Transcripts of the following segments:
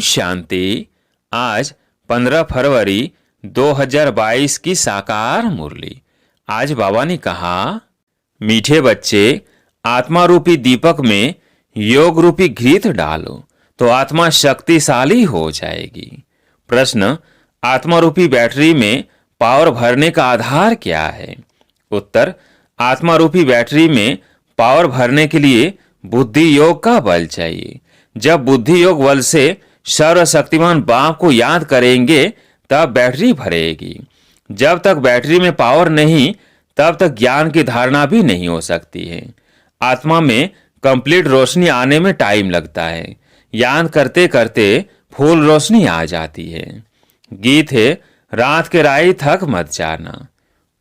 शांति। आज 15 फरवरी 2022 की साकार मुरली। आज बाबा ने कहा, मीठे बच्चे, आत्मा रूपी दीपक में योग रूपी घृत डालो तो आत्मा शक्तिशाली हो जाएगी। प्रश्न, आत्मा रूपी बैटरी में पावर भरने का आधार क्या है? उत्तर, आत्मा रूपी बैटरी में पावर भरने के लिए बुद्धि योग का बल चाहिए। जब बुद्धि योग बल से सर्वशक्तिमान बाप को याद करेंगे तब बैटरी भरेगी। जब तक बैटरी में पावर नहीं तब तक ज्ञान की धारणा भी नहीं हो सकती है। आत्मा में कंप्लीट रोशनी आने में टाइम लगता है। याद करते करते फुल रोशनी आ जाती है। गीत है, रात के राही थक मत जाना।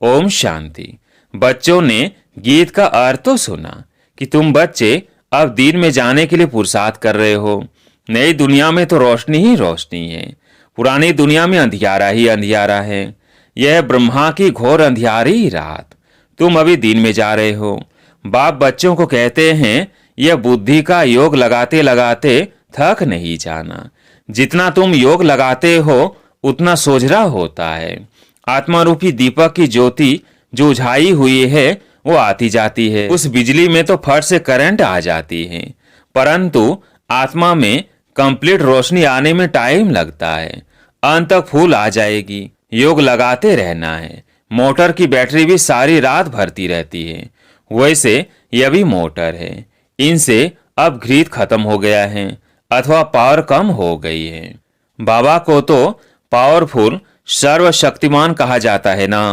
ओम शांति। बच्चों ने गीत का अर्थ तो सुना कि तुम बच्चे अब दिन में जाने के लिए पुरुषार्थ कर रहे हो। नई दुनिया में तो रोशनी ही रोशनी है, पुरानी दुनिया में अंधियारा ही अंधियारा है। यह ब्रह्मा की घोर अंधियारी रात। तुम अभी दिन में जा रहे हो। बाप बच्चों को कहते हैं, यह बुद्धि का योग लगाते लगाते थक नहीं जाना। जितना तुम योग लगाते हो उतना सोझरा होता है। आत्मा रूपी दीपक की ज्योति जो उझाई हुई है वो आती जाती है। उस बिजली में तो फट से करंट आ जाती है, परंतु आत्मा में कंप्लीट रोशनी आने में टाइम लगता है। अंत तक फूल आ जाएगी। योग लगाते रहना है। मोटर की बैटरी भी सारी रात भरती रहती है, वैसे यह भी मोटर है। इनसे अब घृत खत्म हो गया है अथवा पावर कम हो गई है। बाबा को तो पावरफुल सर्वशक्तिमान कहा जाता है ना।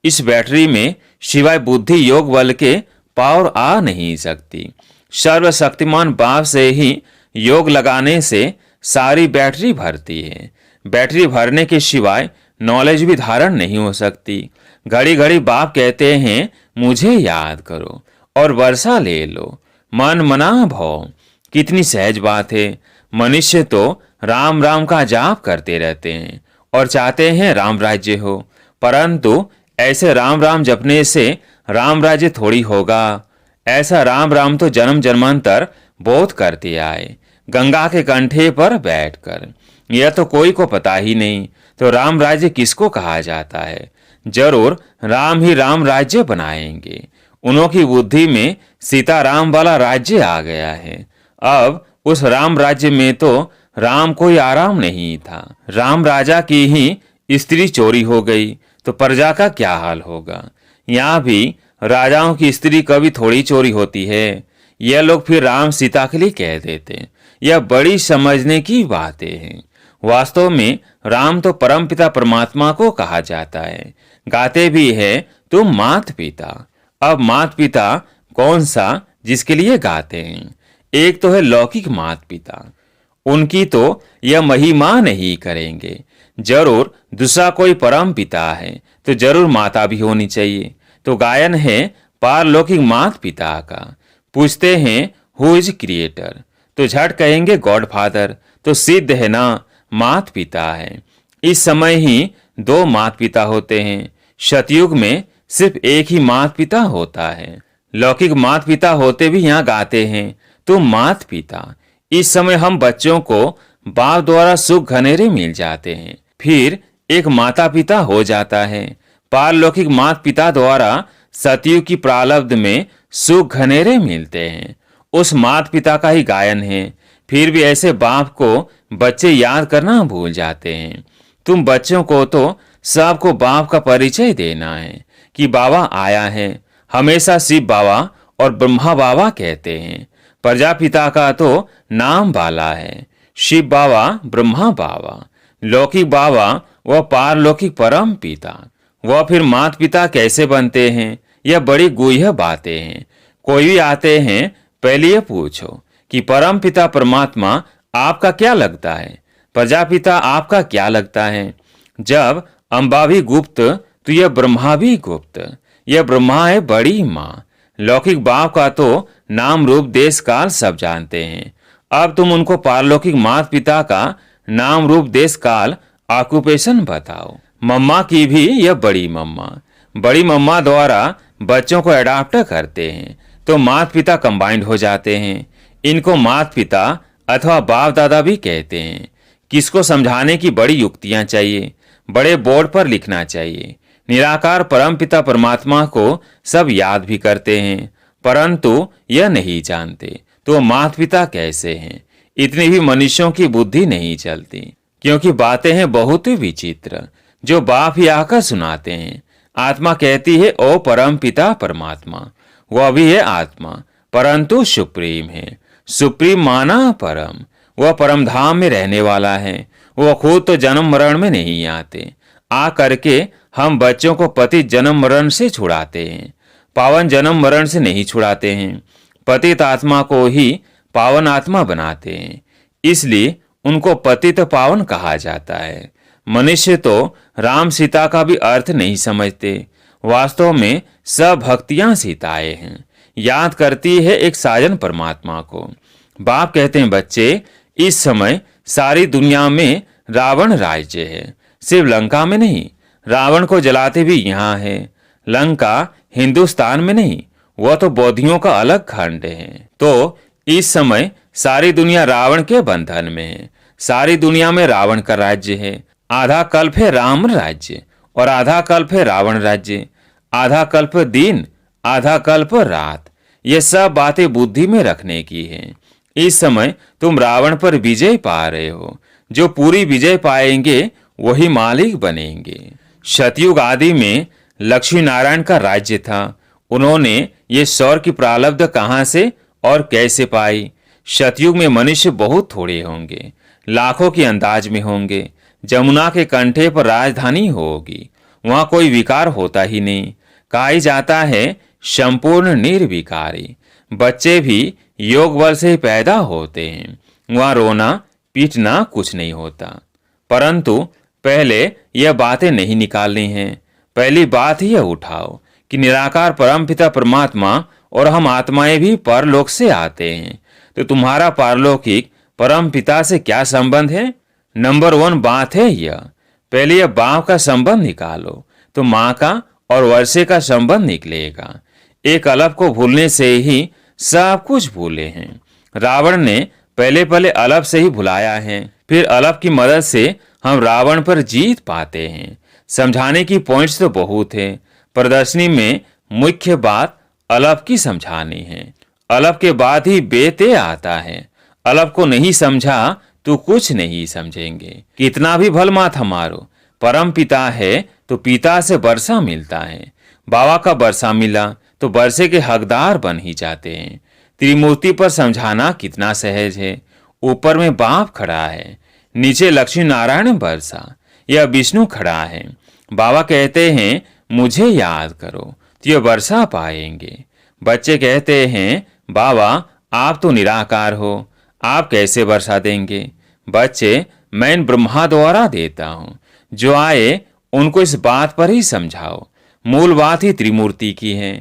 इस बैटरी में सिवाय बुद्धि योग बल के पावर आ नहीं सकती। सर्वशक्तिमान बाप से ही योग लगाने से सारी बैटरी भरती है। बैटरी भरने के सिवाय नॉलेज भी धारण नहीं हो सकती। घड़ी घड़ी बाप कहते हैं, मुझे याद करो और वर्षा ले लो। मन मना भव, कितनी सहज बात है। मनुष्य तो राम राम का जाप करते रहते हैं और चाहते हैं राम राज्य हो, परंतु ऐसे राम राम जपने से राम राज्य थोड़ी होगा। ऐसा राम राम तो जन्म जन्मांतर बोध करते आए, गंगा के कंठे पर बैठकर। यह तो कोई को पता ही नहीं, तो राम राज्य किसको कहा जाता है? जरूर राम ही राम राज्य बनाएंगे। उन्होंने बुद्धि में सीताराम वाला राज्य आ गया है। अब उस राम राज्य में तो राम कोई आराम नहीं था। राम राजा की ही स्त्री चोरी हो गई तो प्रजा का क्या हाल होगा? यहाँ भी राजाओं की स्त्री कभी थोड़ी चोरी होती है। यह लोग फिर राम सीता के लिए कह देते। यह बड़ी समझने की बातें हैं। वास्तव में राम तो परमपिता परमात्मा को कहा जाता है। गाते भी है, तुम मात पिता। अब मात पिता कौन सा जिसके लिए गाते हैं? एक तो है लौकिक मात पिता, उनकी तो यह महिमा नहीं करेंगे। जरूर दूसरा कोई परम पिता है तो जरूर माता भी होनी चाहिए। तो गायन है पारलौकिक मात पिता का। पूछते हैं, हु इज क्रिएटर? तो झट कहेंगे गॉड फादर। तो सिद्ध है ना, मात पिता है। इस समय ही दो मात पिता होते हैं। सतयुग में सिर्फ एक ही मात पिता होता है। लौकिक मात पिता होते भी यहाँ गाते हैं, तुम मात पिता। इस समय हम बच्चों को बाप द्वारा सुख घनेरे मिल जाते हैं, फिर एक माता पिता हो जाता है। पारलौकिक मात पिता द्वारा सतयुग की प्रारब्ध में सुख घनेरे मिलते हैं। उस मात पिता का ही गायन है। फिर भी ऐसे बाप को बच्चे याद करना भूल जाते हैं। तुम बच्चों को तो सबको बाप का परिचय देना है कि बाबा आया है। हमेशा शिव बाबा और ब्रह्मा बाबा कहते हैं। प्रजापिता का तो नाम बाला है, शिव बाबा, ब्रह्मा बाबा। लौकिक बाबा व पारलौकिक परम पिता, वह फिर मात पिता कैसे बनते हैं? यह बड़ी गुह्य बातें हैं। कोई भी आते हैं, पहले ये पूछो कि परम पिता परमात्मा आपका क्या लगता है? प्रजापिता आपका क्या लगता है? जब अम्बा भी गुप्त तो यह ब्रह्मा भी गुप्त। यह ब्रह्मा है बड़ी माँ। लौकिक बाप का तो नाम रूप देश काल सब जानते हैं। अब तुम उनको पारलौकिक मात पिता का नाम रूप देश काल ऑक्यूपेशन बताओ। मम्मा की भी यह बड़ी मम्मा। बड़ी मम्मा द्वारा बच्चों को अडॉप्ट करते हैं तो मात पिता कंबाइंड हो जाते हैं। इनको मात पिता अथवा बाप दादा भी कहते हैं। किसको समझाने की बड़ी युक्तियां चाहिए, बड़े बोर्ड पर लिखना चाहिए। निराकार परमपिता परमात्मा को सब याद भी करते हैं, परंतु यह नहीं जानते तो माता पिता कैसे हैं। इतनी भी मनुष्यों की बुद्धि नहीं चलती, क्योंकि बातें हैं बहुत ही विचित्र जो बाप ही आकर सुनाते हैं। आत्मा कहती है ओ परम पिता परमात्मा, वह भी है आत्मा परंतु सुप्रीम है। सुप्रीम माना परम, वह परम धाम में रहने वाला है। वह खुद तो जन्म मरण में नहीं आते, आ करके हम बच्चों को पतित जन्म मरण से छुड़ाते हैं, पावन जन्म मरण से नहीं छुड़ाते हैं। पतित आत्मा को ही पावन आत्मा बनाते हैं, इसलिए उनको पतित पावन कहा जाता है। मनुष्य तो राम सीता का भी अर्थ नहीं समझते। वास्तव में सब भक्तियां सीताएं हैं, याद करती है एक साजन परमात्मा को। बाप कहते हैं बच्चे, इस समय सारी दुनिया में रावण राज्य है, सिर्फ लंका में नहीं। रावण को जलाते भी यहाँ है। लंका हिंदुस्तान में नहीं, वह तो बौद्धियों का अलग खंड है। तो इस समय सारी दुनिया रावण के बंधन में है। सारी दुनिया में रावण का राज्य है। आधा कल्प है राम राज्य और आधा कल्प है रावण राज्य। आधा कल्प दिन, आधा कल्प रात। ये सब बातें बुद्धि में रखने की हैं। इस समय तुम रावण पर विजय पा रहे हो। जो पूरी विजय पाएंगे वही मालिक बनेंगे। सतयुग आदि में लक्ष्मी नारायण का राज्य था। उन्होंने ये सौर की प्रारब्ध कहाँ से और कैसे पाई? सतयुग में मनुष्य बहुत थोड़े होंगे, लाखों के अंदाज में होंगे। जमुना के कंठे पर राजधानी होगी, वहां कोई विकार होता ही नहीं। कहा जाता है संपूर्ण निर्विकारी। बच्चे भी योग बल से ही पैदा होते हैं, वहां रोना पीटना कुछ नहीं होता। परंतु पहले यह बातें नहीं निकालनी हैं। पहली बात यह उठाओ कि निराकार परमपिता परमात्मा और हम आत्माएं भी परलोक से आते हैं, तो तुम्हारा पारलौकिक परम पिता से क्या संबंध है? नंबर 1 बात है यह। पहले यह बाप का संबंध निकालो तो माँ का और वर्षे का संबंध निकलेगा। एक अलग को भूलने से ही सब कुछ भूले हैं। रावण ने पहले अलग से ही भुलाया है, फिर अलग की मदद से हम रावण पर जीत पाते हैं। समझाने की पॉइंट्स तो बहुत है। प्रदर्शनी में मुख्य बात अलग की समझानी है। अलग के बाद ही बेते आता है। अलग को नहीं समझा तो कुछ नहीं समझेंगे। कितना भी भल माथा मारो, परम पिता है तो पिता से वर्षा मिलता है। बाबा का वर्षा मिला तो वर्षे के हकदार बन ही जाते हैं। त्रिमूर्ति पर समझाना कितना सहज है। ऊपर में बाप खड़ा है, नीचे लक्ष्मी नारायण वर्षा, यह विष्णु खड़ा है। बाबा कहते हैं मुझे याद करो तो यह वर्षा पाएंगे। बच्चे कहते हैं बाबा आप तो निराकार हो, आप कैसे वर्षा देंगे? बच्चे, मैं इन ब्रह्मा द्वारा देता हूँ, जो आए उनको इस बात पर ही समझाओ। मूल बात ही त्रिमूर्ति की है।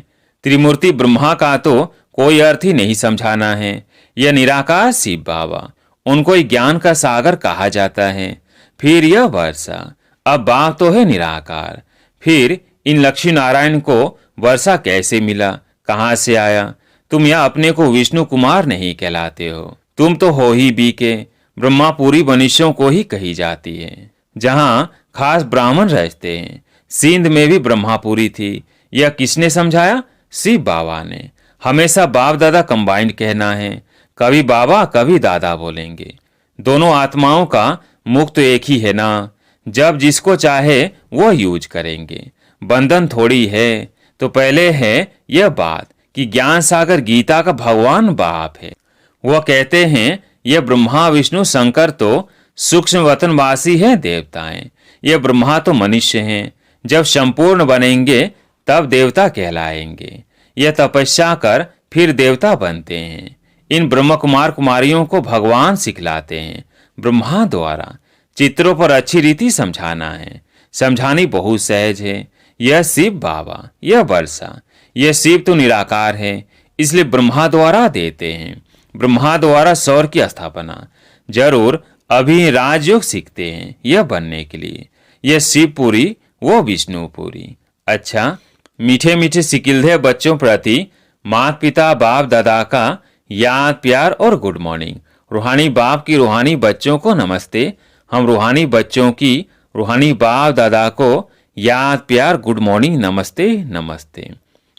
त्रिमूर्ति ब्रह्मा का तो कोई अर्थ ही नहीं समझाना है। यह निराकार शिव बाबा, उनको ही ज्ञान का सागर कहा जाता है। फिर यह वर्षा, अब बाप तो है निराकार। फिर इन लक्ष्मी नारायण को वर्षा कैसे मिला, कहाँ से आया? तुम यह अपने को विष्णु कुमार नहीं कहलाते हो, तुम तो हो ही बीके। ब्रह्मापुरी मनुष्यों को ही कही जाती है, जहाँ खास ब्राह्मण रहते हैं। सिंध में भी ब्रह्मापुरी थी। यह किसने समझाया? शिव बाबा ने। हमेशा बाप दादा कंबाइंड कहना है, कभी बाबा कभी दादा बोलेंगे। दोनों आत्माओं का मुख तो एक ही है ना। जब जिसको चाहे वो यूज करेंगे, बंधन थोड़ी है। तो पहले है यह बात कि ज्ञान सागर गीता का भगवान बाप है। वह कहते हैं यह ब्रह्मा विष्णु शंकर तो सूक्ष्म वतनवासी है देवताएं, यह ब्रह्मा तो मनुष्य हैं। जब संपूर्ण बनेंगे तब देवता कहलाएंगे। यह तपस्या कर फिर देवता बनते हैं। इन ब्रह्म कुमार कुमारियों को भगवान सिखलाते हैं ब्रह्मा द्वारा। चित्रों पर अच्छी रीति समझाना है, समझानी बहुत सहज है। यह शिव बाबा, यह वर्षा, यह शिव तो निराकार है, इसलिए ब्रह्मा द्वारा देते हैं। ब्रह्मा द्वारा सौर की स्थापना। जरूर अभी राजयोग सीखते हैं यह बनने के लिए। यह शिवपुरी, वो विष्णुपुरी। अच्छा, मीठे मीठे सिकिलधे बच्चों प्रति माता पिता बाप दादा का याद प्यार और गुड मॉर्निंग। रूहानी बाप की रूहानी बच्चों को नमस्ते। हम रूहानी बच्चों की रूहानी बाप दादा को याद प्यार गुड मॉर्निंग नमस्ते नमस्ते।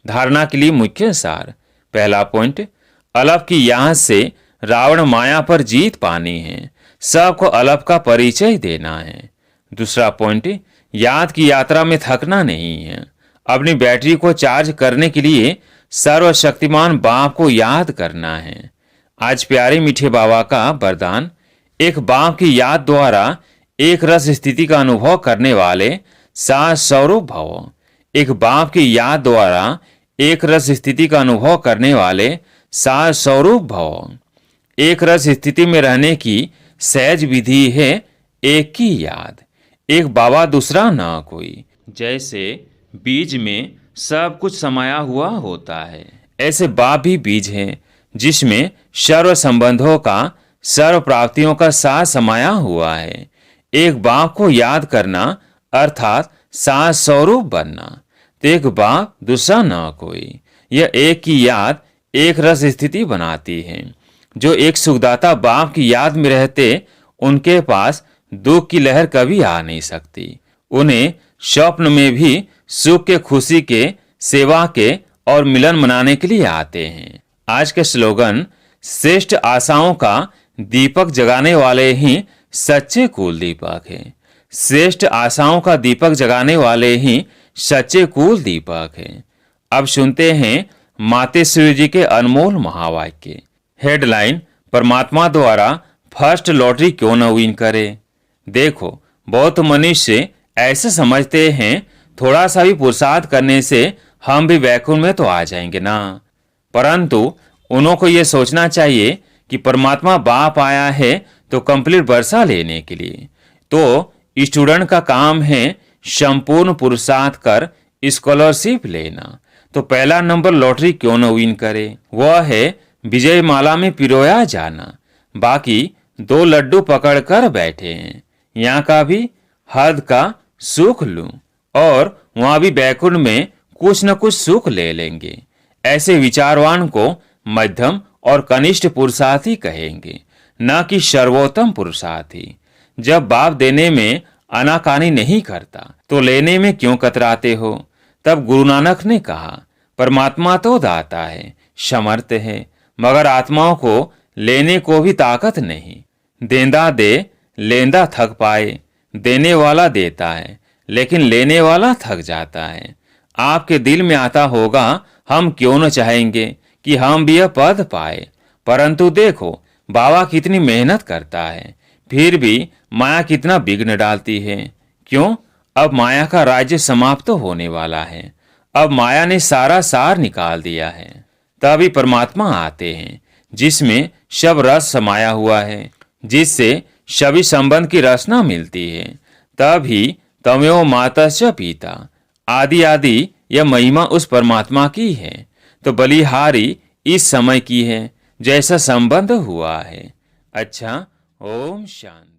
धारणा के लिए मुख्य सार। पहला पॉइंट, अलफ की याद से रावण माया पर जीत पानी है, सबको अलफ का परिचय देना है। दूसरा पॉइंट, याद की यात्रा में थकना नहीं है, अपनी बैटरी को चार्ज करने के लिए सर्वशक्तिमान बाप को याद करना है। आज प्यारे मीठे बाबा का वरदान, एक बाप की याद द्वारा एक रस स्थिति का अनुभव करने वाले सात स्वरूप भव। एक बाप की याद द्वारा एक रस स्थिति का अनुभव करने वाले सात स्वरूप भव। एक रस स्थिति में रहने की सहज विधि है एक की याद, एक बाबा दूसरा ना कोई। जैसे बीज में सब कुछ समाया हुआ होता है, ऐसे बाप भी बीज है जिसमें सर्व संबंधों का, सर्व प्राप्तियों का साथ समाया हुआ है। एक बाप को याद करना अर्थात सात स्वरूप बनना। तो एक बाप दूसरा ना कोई, यह एक की याद एक रस स्थिति बनाती है। जो एक सुखदाता बाप की याद में रहते, उनके पास दुख की लहर कभी आ नहीं सकती। उन्हें स्वप्न में भी सुख के, खुशी के, सेवा के और मिलन मनाने के लिए आते हैं। आज के स्लोगन, श्रेष्ठ आशाओं का दीपक जगाने वाले ही सच्चे कुल दीपक हैं। श्रेष्ठ आशाओं का दीपक जगाने वाले ही सच्चे कुल दीपक हैं। अब सुनते हैं मातेश्वरी जी के अनमोल महावाक्य। हेडलाइन, परमात्मा द्वारा फर्स्ट लॉटरी क्यों न विन करे। देखो, बहुत मनुष्य ऐसे समझते हैं थोड़ा सा भी पुरुषार्थ करने से हम भी वैकुंठ में तो आ जाएंगे ना, परंतु उन्हों को यह सोचना चाहिए कि परमात्मा बाप आया है तो कंप्लीट वर्षा लेने के लिए। तो स्टूडेंट का काम है संपूर्ण पुरुषार्थ कर स्कॉलरशिप लेना। तो पहला नंबर लॉटरी क्यों न विन करे, वह है विजय माला में पिरोया जाना। बाकी दो लड्डू पकड़कर बैठे हैं, यहाँ का भी हद का सुख लूं और वहां भी बैकुंठ में कुछ न कुछ सुख ले लेंगे। ऐसे विचारवान को मध्यम और कनिष्ठ पुरुषार्थी कहेंगे, न कि सर्वोत्तम पुरुषार्थी। जब बाप देने में आनाकानी नहीं करता तो लेने में क्यों कतराते हो। तब गुरु नानक ने कहा, परमात्मा तो दाता है, समर्थ है, मगर आत्माओं को लेने को भी ताकत नहीं। देंदा दे लेंदा थक पाए, देने वाला देता है लेकिन लेने वाला थक जाता है। आपके दिल में आता होगा, हम क्यों न चाहेंगे कि हम भी यह पद पाए, परंतु देखो बाबा कितनी मेहनत करता है, फिर भी माया कितना विघ्न डालती है। क्यों? अब माया का राज्य समाप्त होने वाला है। अब माया ने सारा सार निकाल दिया है। तभी परमात्मा आते हैं जिसमें सब रस समाया हुआ है, जिससे सभी संबंध की रचना मिलती है। तभी तमेव मातस्य पिता, आदि आदि यह महिमा उस परमात्मा की है। तो बलिहारी इस समय की है जैसा संबंध हुआ है। अच्छा, ओम शांति।